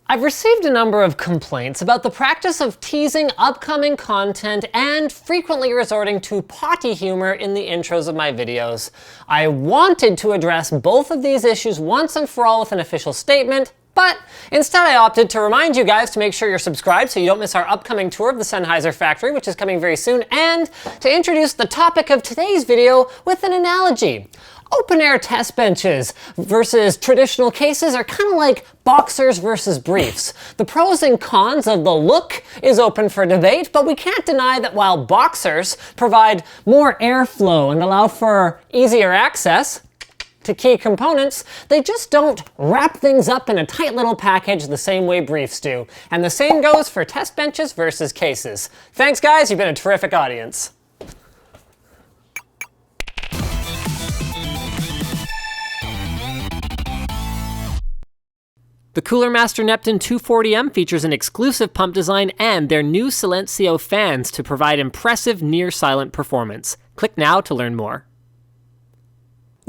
I've received a number of complaints about the practice of teasing upcoming content and frequently resorting to potty humor in the intros of my videos. I wanted to address both of these issues once and for all with an official statement, but instead I opted to remind you guys to make sure you're subscribed so you don't miss our upcoming tour of the Sennheiser factory, which is coming very soon, and to introduce the topic of today's video with an analogy. Open-air test benches versus traditional cases are kind of like boxers versus briefs. The pros and cons of the look is open for debate, but we can't deny that while boxers provide more airflow and allow for easier access to key components, they just don't wrap things up in a tight little package the same way briefs do. And the same goes for test benches versus cases. Thanks guys, you've been a terrific audience. The Cooler Master Neptune 240M features an exclusive pump design and their new Silencio fans to provide impressive near-silent performance. Click now to learn more.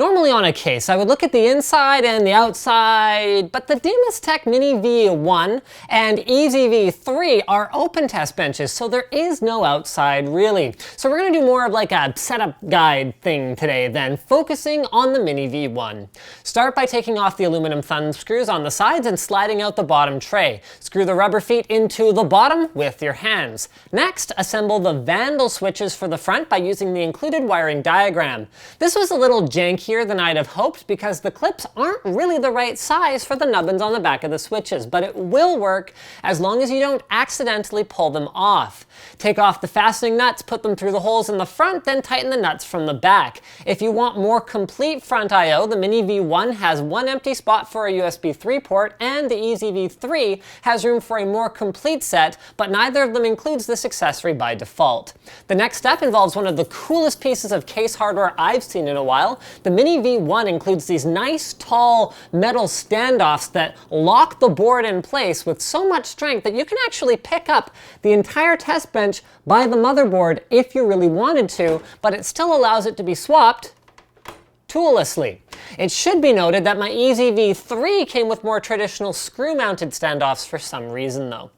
Normally on a case, I would look at the inside and the outside, but the Dimastech Mini V1 and Easy V3 are open test benches, so there is no outside really. So we're gonna do more of like a setup guide thing today then, focusing on the Mini V1. Start by taking off the aluminum thumb screws on the sides and sliding out the bottom tray. Screw the rubber feet into the bottom with your hands. Next, assemble the Vandal switches for the front by using the included wiring diagram. This was a little janky than I'd have hoped because the clips aren't really the right size for the nubbins on the back of the switches, but it will work as long as you don't accidentally pull them off. Take off the fastening nuts, put them through the holes in the front, then tighten the nuts from the back. If you want more complete front I/O, the Mini V1 has one empty spot for a USB 3 port, and the Easy V3 has room for a more complete set, but neither of them includes this accessory by default. The next step involves one of the coolest pieces of case hardware I've seen in a while. The Mini V1 includes these nice tall metal standoffs that lock the board in place with so much strength that you can actually pick up the entire test bench by the motherboard if you really wanted to, but it still allows it to be swapped toollessly. It should be noted that my Easy V3 came with more traditional screw-mounted standoffs for some reason though.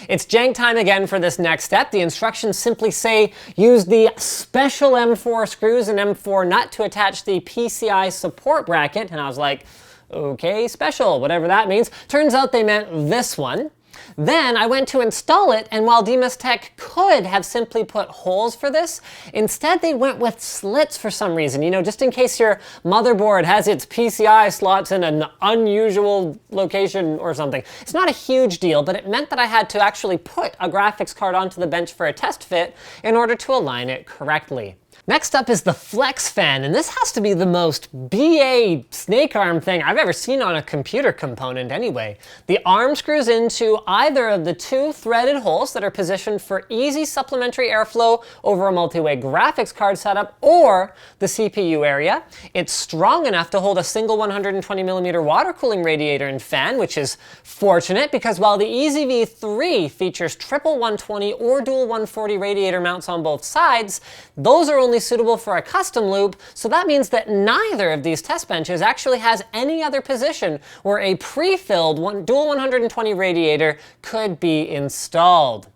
It's jank time again for this next step. The instructions simply say use the special M4 screws and M4 nut to attach the PCI support bracket, and I was like, okay, special, whatever that means. Turns out they meant this one. Then I went to install it, and while Dimastech could have simply put holes for this, instead they went with slits for some reason. You know, just in case your motherboard has its PCI slots in an unusual location or something. It's not a huge deal, but it meant that I had to actually put a graphics card onto the bench for a test fit in order to align it correctly. Next up is the Flex fan, and this has to be the most BA snake arm thing I've ever seen on a computer component anyway. The arm screws into either of the two threaded holes that are positioned for easy supplementary airflow over a multi-way graphics card setup or the CPU area. It's strong enough to hold a single 120mm water cooling radiator and fan, which is fortunate because while the Easy V3 features triple 120 or dual 140 radiator mounts on both sides, those are only suitable for a custom loop, so that means that neither of these test benches actually has any other position where a pre-filled dual 120 radiator could be installed.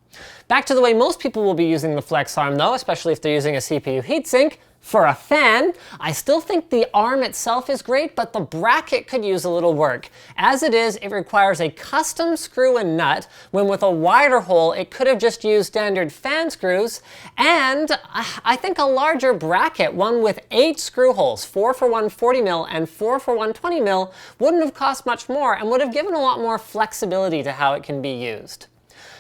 Back to the way most people will be using the Flex arm though, especially if they're using a CPU heatsink. For a fan, I still think the arm itself is great, but the bracket could use a little work. As it is, it requires a custom screw and nut, when with a wider hole, it could have just used standard fan screws, and I think a larger bracket, one with 8 screw holes, 4 for 140mm and 4 for 120mm, wouldn't have cost much more and would have given a lot more flexibility to how it can be used.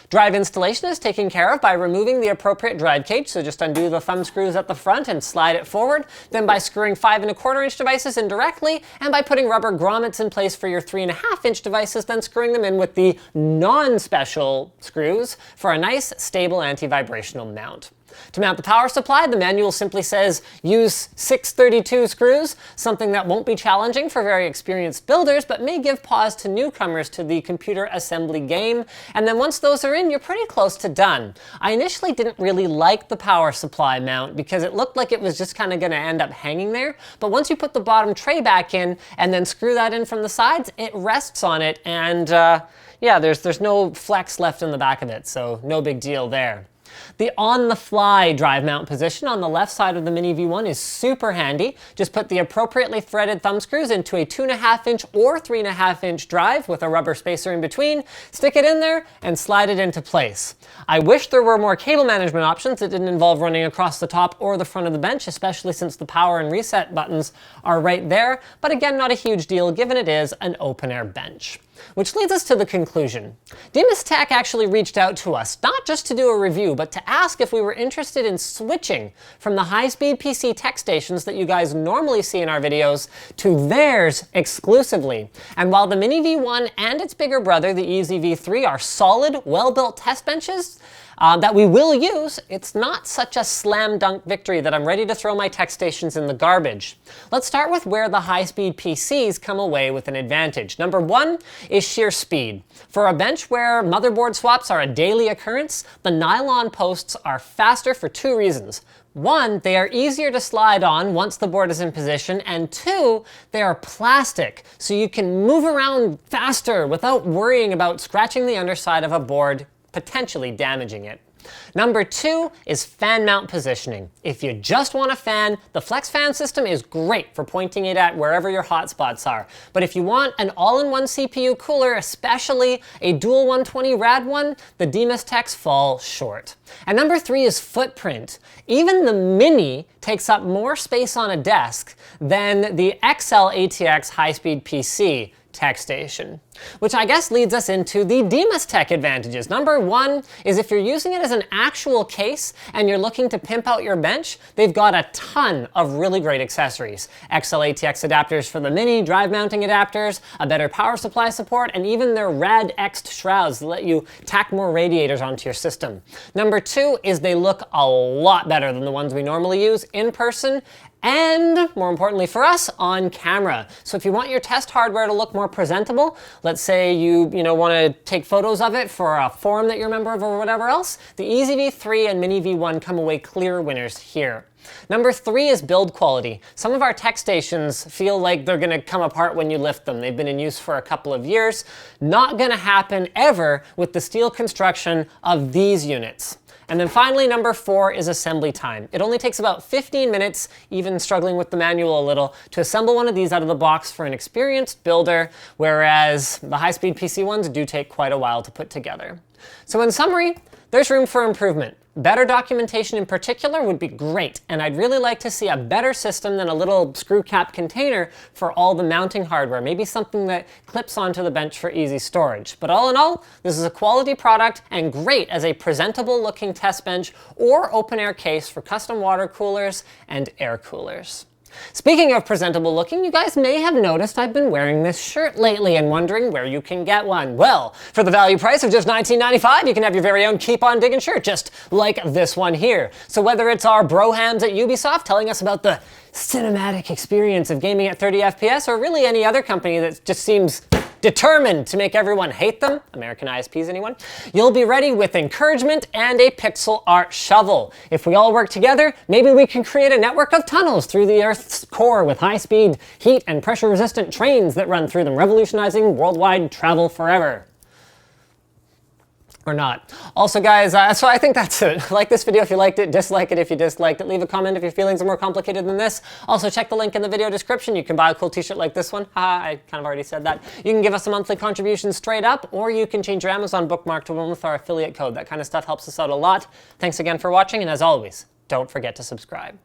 Drive installation is taken care of by removing the appropriate drive cage, so just undo the thumb screws at the front and slide it forward, then by screwing 5 1/4" devices in directly, and by putting rubber grommets in place for your 3 1/2" devices, then screwing them in with the non-special screws for a nice, stable anti-vibrational mount. To mount the power supply, the manual simply says use 632 screws, something that won't be challenging for very experienced builders, but may give pause to newcomers to the computer assembly game. And then once those are in, you're pretty close to done. I initially didn't really like the power supply mount because it looked like it was just kind of going to end up hanging there. But once you put the bottom tray back in and then screw that in from the sides, it rests on it, and yeah, there's no flex left in the back of it, so no big deal there. The on-the-fly drive mount position on the left side of the Mini V1 is super handy. Just put the appropriately threaded thumb screws into a 2.5-inch or 3.5-inch drive with a rubber spacer in between, stick it in there, and slide it into place. I wish there were more cable management options that didn't involve running across the top or the front of the bench, especially since the power and reset buttons are right there, but again, not a huge deal given it is an open-air bench. Which leads us to the conclusion. Dimastech actually reached out to us, not just to do a review, but to ask if we were interested in switching from the high-speed PC tech stations that you guys normally see in our videos to theirs exclusively. And while the Mini V1 and its bigger brother, the Easy V3, are solid, well-built test benches that we will use, it's not such a slam dunk victory that I'm ready to throw my tech stations in the garbage. Let's start with where the high-speed PCs come away with an advantage. Number one is sheer speed. For a bench where motherboard swaps are a daily occurrence, the nylon posts are faster for two reasons. One, they are easier to slide on once the board is in position, and two, they are plastic, so you can move around faster without worrying about scratching the underside of a board, potentially damaging it. Number two is fan mount positioning. If you just want a fan, the Flex fan system is great for pointing it at wherever your hotspots are. But if you want an all-in-one CPU cooler, especially a dual 120 rad one, the Dimastechs fall short. And number three is footprint. Even the Mini takes up more space on a desk than the XL ATX high-speed PC tech station. Which I guess leads us into the Dimastech advantages. Number one is if you're using it as an actual case and you're looking to pimp out your bench, they've got a ton of really great accessories. XL ATX adapters for the Mini, drive mounting adapters, a better power supply support, and even their rad X'd shrouds that let you tack more radiators onto your system. Number two is they look a lot better than the ones we normally use in person, and more importantly for us, on camera. So if you want your test hardware to look more presentable, let's say you want to take photos of it for a forum that you're a member of or whatever else, the Easy V3 and Mini V1 come away clear winners here. Number three is build quality. Some of our tech stations feel like they're going to come apart when you lift them. They've been in use for a couple of years. Not going to happen ever with the steel construction of these units. And then finally, number four is assembly time. It only takes about 15 minutes, even struggling with the manual a little, to assemble one of these out of the box for an experienced builder, whereas the high-speed PC ones do take quite a while to put together. So in summary, there's room for improvement. Better documentation in particular would be great, and I'd really like to see a better system than a little screw cap container for all the mounting hardware, maybe something that clips onto the bench for easy storage. But all in all, this is a quality product and great as a presentable looking test bench or open air case for custom water coolers and air coolers. Speaking of presentable looking, you guys may have noticed I've been wearing this shirt lately and wondering where you can get one. Well, for the value price of just $19.95, you can have your very own Keep On Diggin' shirt, just like this one here. So whether it's our brohams at Ubisoft telling us about the cinematic experience of gaming at 30 FPS, or really any other company that just seems determined to make everyone hate them, American ISPs anyone, you'll be ready with encouragement and a pixel art shovel. If we all work together, maybe we can create a network of tunnels through the Earth's core with high-speed, heat, and pressure-resistant trains that run through them, revolutionizing worldwide travel forever. Or not. Also guys, so I think that's it. Like this video if you liked it, dislike it if you disliked it, leave a comment if your feelings are more complicated than this. Also check the link in the video description. You can buy a cool t-shirt like this one. Haha, I kind of already said that. You can give us a monthly contribution straight up, or you can change your Amazon bookmark to one with our affiliate code. That kind of stuff helps us out a lot. Thanks again for watching, and as always, don't forget to subscribe.